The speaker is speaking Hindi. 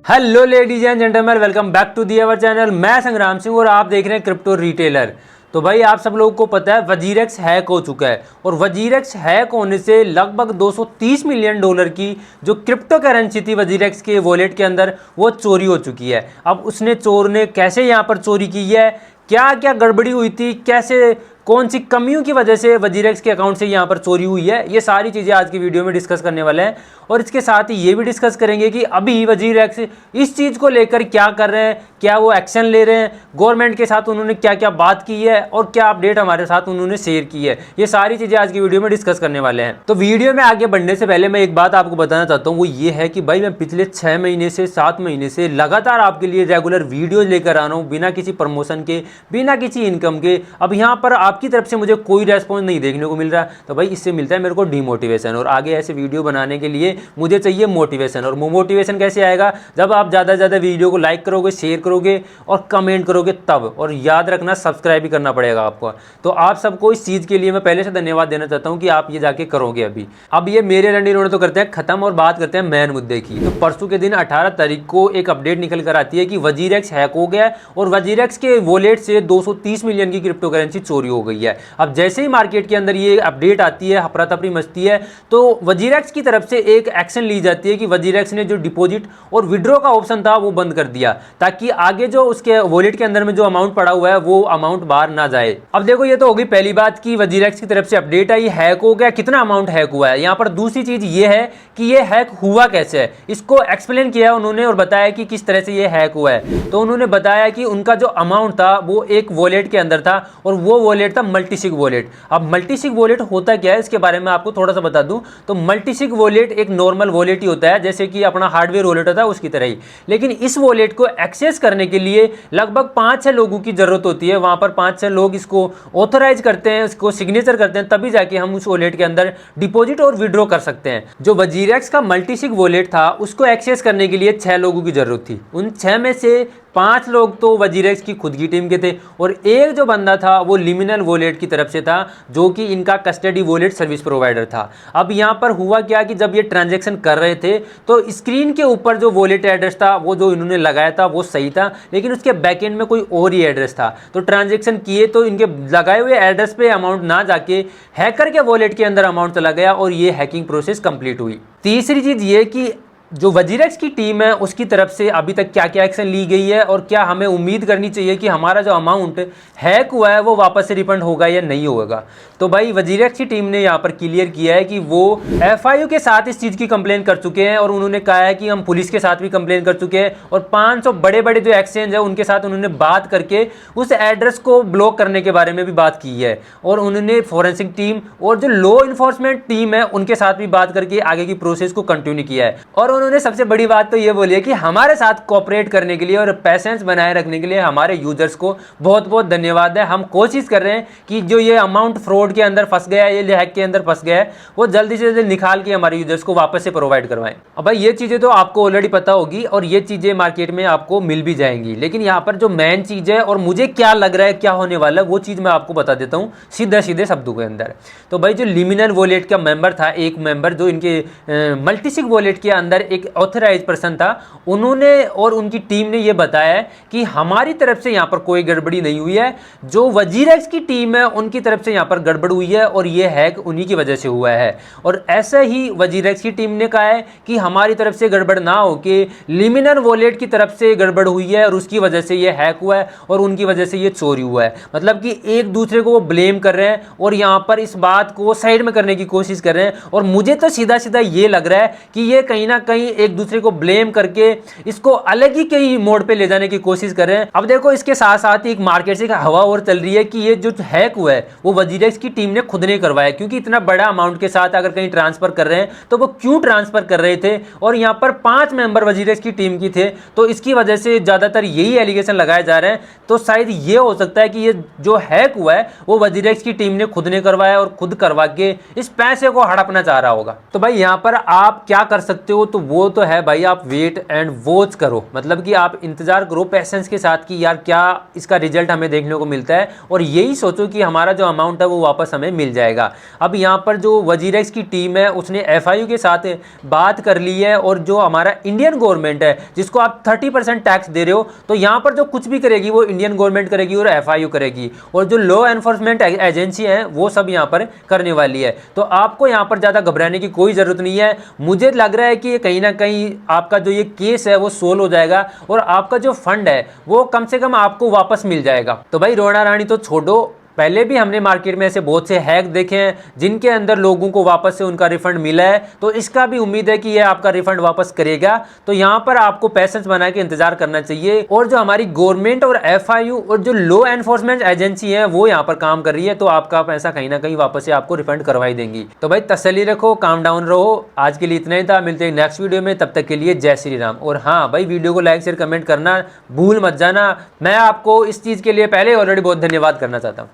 Hello ladies and gentleman, welcome back to the our channel. मैं संग्राम सिंह और आप देख रहे हैं क्रिप्टो रिटेलर। तो भाई आप सब लोगों को पता है वजीरेक्स हैक हो चुका है और वजीरेक्स हैक होने से लगभग 230 मिलियन डॉलर की जो क्रिप्टो करेंसी थी वजीरेक्स के वॉलेट के अंदर वो चोरी हो चुकी है। अब उसने चोर ने कैसे यहाँ पर चोरी की है, क्या क्या गड़बड़ी हुई थी, कैसे कौन सी कमियों की वजह से वजीरेक्स के अकाउंट से यहाँ पर चोरी हुई है, ये सारी चीज़ें आज की वीडियो में डिस्कस करने वाले हैं। और इसके साथ ही ये भी डिस्कस करेंगे कि अभी वजीरेक्स इस चीज़ को लेकर क्या कर रहे हैं, क्या वो एक्शन ले रहे हैं, गवर्नमेंट के साथ उन्होंने क्या क्या बात की है और क्या अपडेट हमारे साथ उन्होंने शेयर की है। ये सारी चीज़ें आज की वीडियो में डिस्कस करने वाले हैं। तो वीडियो में आगे बढ़ने से पहले मैं एक बात आपको बताना चाहता हूँ, वो ये है कि भाई मैं पिछले 6 महीने से 7 महीने से लगातार आपके लिए रेगुलर वीडियो लेकर आ रहा हूँ, बिना किसी प्रमोशन के, बिना किसी इनकम के। अब यहाँ पर आपकी तरफ से मुझे कोई रेस्पॉन्स नहीं देखने को मिल रहा, तो भाई इससे मिलता है मेरे को डिमोटिवेशन, और आगे ऐसे वीडियो बनाने के लिए मुझे चाहिए मोटिवेशन। और मोटिवेशन कैसे आएगा? जब आप ज़्यादा से ज़्यादा वीडियो को लाइक करोगे, शेयर करोगे और कमेंट करोगे तब। और याद रखना सब्सक्राइब भी करना पड़ेगा आपको। तो आप सबको इस चीज़ के लिए मैं पहले से धन्यवाद देना चाहता हूँ कि आप ये जाके करोगे। अब ये मेरे रंडी रोड तो करते हैं खत्म और बात करते हैं मेन मुद्दे की। तो परसों के दिन 18 तारीख को एक अपडेट निकल कर आती है कि वजीरेक्स हैक हो गया और वजीरेक्स के वॉलेट से 230 मिलियन की क्रिप्टो करेंसी चोरी हो गई है। अब जैसे ही मार्केट के अंदर ये अपडेट आती है, हफरा तफरी मचती है, तो वजीरेक्स की तरफ से एक एक्शन ली जाती है कि वजीरेक्स ने जो डिपॉजिट और विड्रॉ का ऑप्शन था वो बंद कर दिया, ताकि आगे जो उसके वॉलेट के अंदर में जो अमाउंट पड़ा हुआ है वो अमाउंट बाहर ना जाए। अब देखो, ये तो होगी पहली बात कि वजीरेक्स की तरफ से अपडेट आई, हैक हो गया, कितना अमाउंट हैक हुआ है। यहाँ पर दूसरी चीज ये है कि ये हैक हुआ कैसे है, इसको एक्सप्लेन किया उन्होंने और बताया कि किस तरह से ये हैक हुआ है। तो उन्होंने बताया कि उनका जो अमाउंट था वो एक वॉलेट के अंदर था और वो वॉलेट था मल्टीसिग वॉलेट। अब मल्टीसिग वॉलेट होता क्या है, इसके बारे में आपको थोड़ा सा बता दूं। तो मल्टीसिग वॉलेट एक नॉर्मल वॉलेट ही होता है, जैसे कि अपना हार्डवेयर वॉलेट होता है उसकी तरह ही। लेकिन इस वॉलेट को एक्सेस करने के लिए लगभग 5-6 लोगों की जरूरत होती है। वहां पर 5-6 लोग इसको ऑथराइज करते हैं, इसको सिग्नेचर करते हैं, तभी जाके हम उस वॉलेट के अंदर डिपॉजिट और विड्रॉ कर सकते हैं। जो वजीरेक्स का मल्टीसिग वॉलेट था उसको एक्सेस करने के लिए 6 लोगों की जरूरत थी। उन 6 में से 5 लोग तो वजीरेक्स की खुद की टीम के थे और एक जो बंदा था वो लिमिनल वॉलेट की तरफ से था, जो कि इनका कस्टडी वॉलेट सर्विस प्रोवाइडर था। अब यहाँ पर हुआ क्या कि जब ये ट्रांजैक्शन कर रहे थे तो स्क्रीन के ऊपर जो वॉलेट एड्रेस था वो जो इन्होंने लगाया था वो सही था, लेकिन उसके बैकएंड में कोई और ही एड्रेस था। तो ट्रांजैक्शन किए तो इनके लगाए हुए एड्रेस पे अमाउंट ना जाके हैकर के वॉलेट के अंदर अमाउंट चला गया और ये हैकिंग प्रोसेस कंप्लीट हुई। तीसरी चीज ये कि जो वजीरेक्स की टीम है उसकी तरफ से अभी तक क्या क्या एक्शन ली गई है और क्या हमें उम्मीद करनी चाहिए कि हमारा जो अमाउंट हैक हुआ है वो वापस से रिफंड होगा या नहीं होगा। तो भाई वजीरेक्स की टीम ने यहाँ पर क्लियर किया है कि वो FIU के साथ इस चीज़ की कंप्लेन कर चुके हैं और उन्होंने कहा है कि हम पुलिस के साथ भी कंप्लेन कर चुके हैं और 500 बड़े बड़े जो एक्सचेंज है उनके साथ उन्होंने बात करके उस एड्रेस को ब्लॉक करने के बारे में भी बात की है। और उन्होंने फॉरेंसिक टीम और जो लॉ इन्फोर्समेंट टीम है उनके साथ भी बात करके आगे की प्रोसेस को कंटिन्यू किया है। और उन्होंने सबसे बड़ी बात तो ये बोली है कि हमारे साथ कोऑपरेट करने के लिए और पेशेंस बनाए रखने के लिए हमारे यूजर्स को बहुत बहुत धन्यवाद है। हम कोशिश कर रहे हैं कि जो ये अमाउंट फ्रॉड के अंदर फंस गया है, ये हैक के अंदर फंस गया है, वो जल्दी से जल्दी निकाल के हमारे यूजर्स को वापस से प्रोवाइड करवाएं। अब भाई ये चीज़ें तो आपको ऑलरेडी पता होगी और ये चीज़ें मार्केट में आपको मिल भी जाएंगी, लेकिन यहाँ पर जो मेन चीज़ है और मुझे क्या लग रहा है क्या होने वाला है वो चीज़ मैं आपको बता देता हूँ सीधे सीधे शब्दों के अंदर। तो भाई जो लिमिनल वॉलेट का मेंबर था, एक मेंबर जो इनके मल्टीसिग वॉलेट के अंदर एक ऑथराइज पर्सन था, उन्होंने और उनकी टीम ने यह बताया कि हमारी तरफ से यहां पर कोई गड़बड़ी नहीं हुई है, जो वजीरेक्स की टीम है उनकी तरफ से यहां पर गड़बड़ हुई है और यह हैक उन्हीं की वजह से हुआ है। और ऐसा ही वजीरेक्स की टीम ने कहा है कि हमारी तरफ से गड़बड़ ना हो कि लिमिनल वॉलेट की तरफ से गड़बड़ हुई है और उसकी वजह से यह हैक हुआ है और उनकी वजह से यह चोरी हुआ है। मतलब कि एक दूसरे को वो ब्लेम कर रहे हैं और यहां पर इस बात को साइड में करने की कोशिश कर रहे हैं। और मुझे तो सीधा सीधा ये लग रहा है कि ये कहीं ना कहीं एक दूसरे को ब्लेम करके इसको अलग ही कई मोड पे ले जाने की कोशिश कर रहे हैं। अब देखो, इसके साथ साथ एक मार्केट से हवा और चल रही है कि ये जो हैक हुआ है वो वजीरेक्स की टीम ने खुद नहीं करवाया, क्योंकि इतना बड़ा अमाउंट के साथ अगर कहीं ट्रांसफर कर रहे हैं तो वो क्यों ट्रांसफर कर रहे थे। और यहाँ पर 5 मेंबर वजीरेक्स की टीम की थे, तो इसकी वजह से ज्यादातर यही एलिगेशन लगाए जा रहे हैं। तो शायद ये हो सकता है कि ये जो हैक हुआ है वो वजीरेक्स की टीम ने खुद ने करवाया और खुद करवा के इस पैसे को हड़पना चाह रहा होगा। तो भाई यहाँ पर आप क्या कर सकते हो, तो वो तो है भाई, आप वेट एंड वॉच करो, मतलब कि आप इंतजार करो पेशेंस के साथ कि यार क्या इसका रिजल्ट हमें देखने को मिलता है, और यही सोचो कि हमारा जो अमाउंट है वो वापस हमें मिल जाएगा। अब यहाँ पर जो वजीरेक्स की टीम है उसने एफआईयू के साथ बात कर ली है, और जो हमारा इंडियन गवर्नमेंट है जिसको आप 30% टैक्स दे रहे हो, तो यहाँ पर जो कुछ भी करेगी वो इंडियन गवर्नमेंट करेगी और एफआईयू करेगी, और जो लॉ एनफोर्समेंट एजेंसी है वो सब यहाँ पर करने वाली है। तो आपको यहाँ पर ज़्यादा घबराने की कोई ज़रूरत नहीं है। मुझे लग रहा है कि कहीं ना कहीं आपका जो ये केस है वो सोल्व हो जाएगा, और आपका जो फंड है वो कम से कम आपको वापस मिल जाएगा। तो भाई रोना रानी तो छोड़ो, पहले भी हमने मार्केट में ऐसे बहुत से हैक देखे हैं जिनके अंदर लोगों को वापस से उनका रिफंड मिला है, तो इसका भी उम्मीद है कि ये आपका रिफंड वापस करेगा। तो यहाँ पर आपको पैसेंस बना के इंतजार करना चाहिए, और जो हमारी गवर्नमेंट और एफआईयू और जो लॉ एनफोर्समेंट एजेंसी है वो यहाँ पर काम कर रही है, तो आपका पैसा कहीं ना कहीं वापस से आपको रिफंड करवाई देंगी। तो भाई तसल्ली रखो, काम डाउन रहो। आज के लिए इतना ही था, मिलते हैं नेक्स्ट वीडियो में, तब तक के लिए जय श्री राम। और हाँ भाई, वीडियो को लाइक शेयर कमेंट करना भूल मत जाना। मैं आपको इस चीज़ के लिए पहले ऑलरेडी बहुत धन्यवाद करना चाहता हूँ।